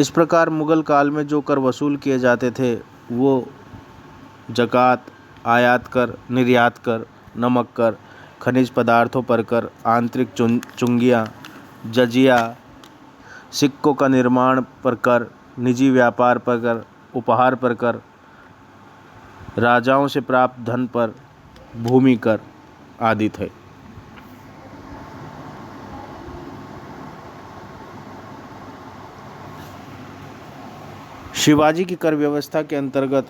इस प्रकार मुग़ल काल में जो कर वसूल किए जाते थे वो ज़कात, आयात कर, निर्यात कर, नमक कर, खनिज पदार्थों पर कर, आंतरिक चुंगियाँ, जजिया, सिक्कों का निर्माण पर कर, निजी व्यापार पर कर, उपहार पर कर, राजाओं से प्राप्त धन पर भूमि कर आदि थे। शिवाजी की कर व्यवस्था के अंतर्गत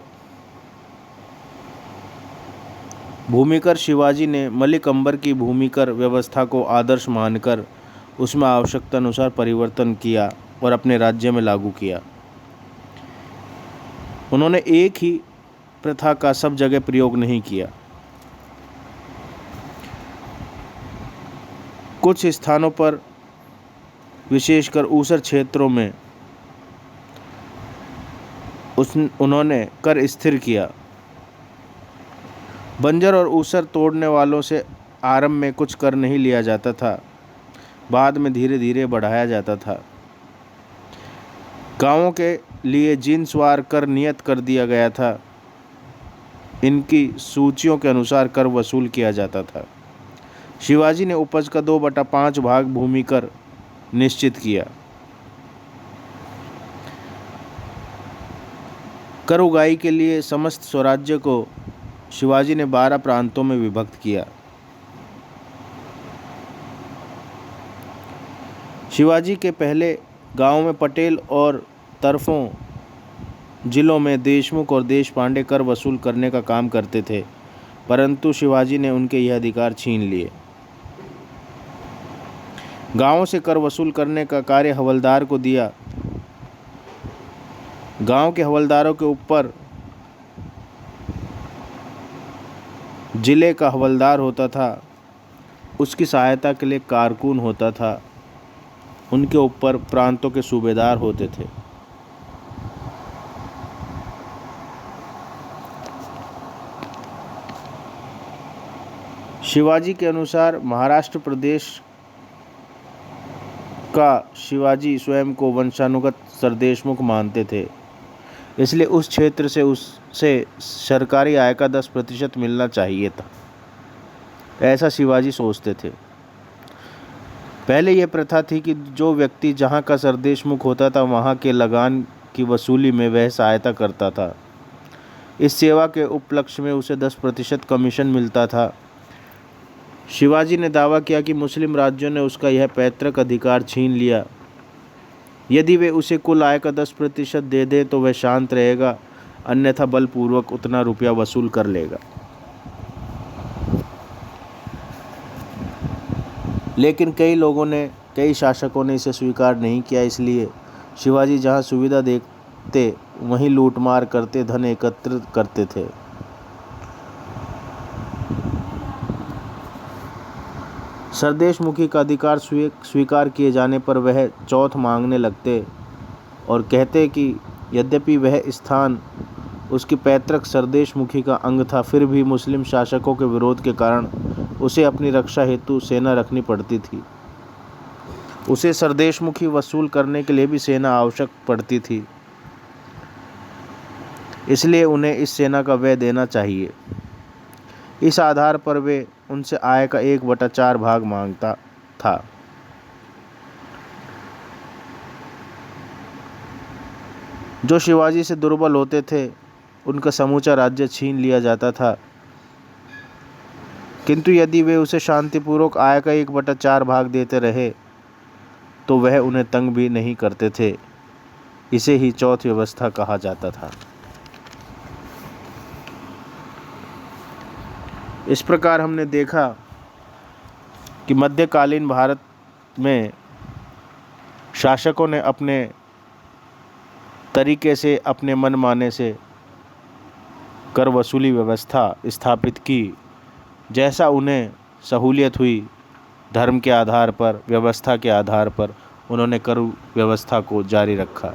भूमिकर शिवाजी ने मलिक अंबर की भूमिकर व्यवस्था को आदर्श मानकर उसमें आवश्यकता अनुसार परिवर्तन किया और अपने राज्य में लागू किया। उन्होंने एक ही प्रथा का सब जगह प्रयोग नहीं किया। कुछ स्थानों पर, विशेषकर ऊसर क्षेत्रों में, उन्होंने कर स्थिर किया। बंजर और ऊसर तोड़ने वालों से आरंभ में कुछ कर नहीं लिया जाता था, बाद में धीरे धीरे बढ़ाया जाता था। गांवों के लिए जिनसवार कर नियत कर दिया गया था। इनकी सूचियों के अनुसार कर वसूल किया जाता था। शिवाजी ने उपज का 2/5 भाग भूमि कर निश्चित किया। कर उगाही के लिए समस्त स्वराज्य को शिवाजी ने 12 प्रांतों में विभक्त किया। शिवाजी के पहले गांव में पटेल और तरफों जिलों में देशमुख और देशपांडे कर वसूल करने का काम करते थे, परंतु शिवाजी ने उनके यह अधिकार छीन लिए। गांवों से कर वसूल करने का कार्य हवलदार को दिया। गांव के हवलदारों के ऊपर जिले का हवलदार होता था, उसकी सहायता के लिए कारकुन होता था, उनके ऊपर प्रांतों के सूबेदार होते थे। शिवाजी के अनुसार महाराष्ट्र प्रदेश का शिवाजी स्वयं को वंशानुगत सरदेशमुख मानते थे, इसलिए उस क्षेत्र से उससे सरकारी आय का 10% मिलना चाहिए था, ऐसा शिवाजी सोचते थे। पहले यह प्रथा थी कि जो व्यक्ति जहाँ का सरदेशमुख होता था वहाँ के लगान की वसूली में वह सहायता करता था। इस सेवा के उपलक्ष्य में उसे 10% कमीशन मिलता था। शिवाजी ने दावा किया कि मुस्लिम राज्यों ने उसका यह पैतृक अधिकार छीन लिया। यदि वे उसे कुल आय का 10% दे दें तो वह शांत रहेगा, अन्यथा बलपूर्वक उतना रुपया वसूल कर लेगा। लेकिन कई शासकों ने इसे स्वीकार नहीं किया, इसलिए शिवाजी जहां सुविधा देखते वहीं लूटमार करते धन एकत्रित करते थे। सरदेशमुखी का अधिकार स्वीकार किए जाने पर वह चौथ मांगने लगते और कहते कि यद्यपि वह स्थान उसकी पैतृक सरदेशमुखी का अंग था, फिर भी मुस्लिम शासकों के विरोध के कारण उसे अपनी रक्षा हेतु सेना रखनी पड़ती थी। उसे सरदेशमुखी वसूल करने के लिए भी सेना आवश्यक पड़ती थी, इसलिए उन्हें इस सेना का व्यय देना चाहिए। इस आधार पर वे उनसे आय का 1/4 भाग मांगता था। जो शिवाजी से दुर्बल होते थे उनका समूचा राज्य छीन लिया जाता था, किंतु यदि वे उसे शांतिपूर्वक आय का 1/4 भाग देते रहे तो वह उन्हें तंग भी नहीं करते थे। इसे ही चौथ व्यवस्था कहा जाता था। इस प्रकार हमने देखा कि मध्यकालीन भारत में शासकों ने अपने तरीके से, अपने मनमाने से कर वसूली व्यवस्था स्थापित की। जैसा उन्हें सहूलियत हुई, धर्म के आधार पर, व्यवस्था के आधार पर उन्होंने कर व्यवस्था को जारी रखा।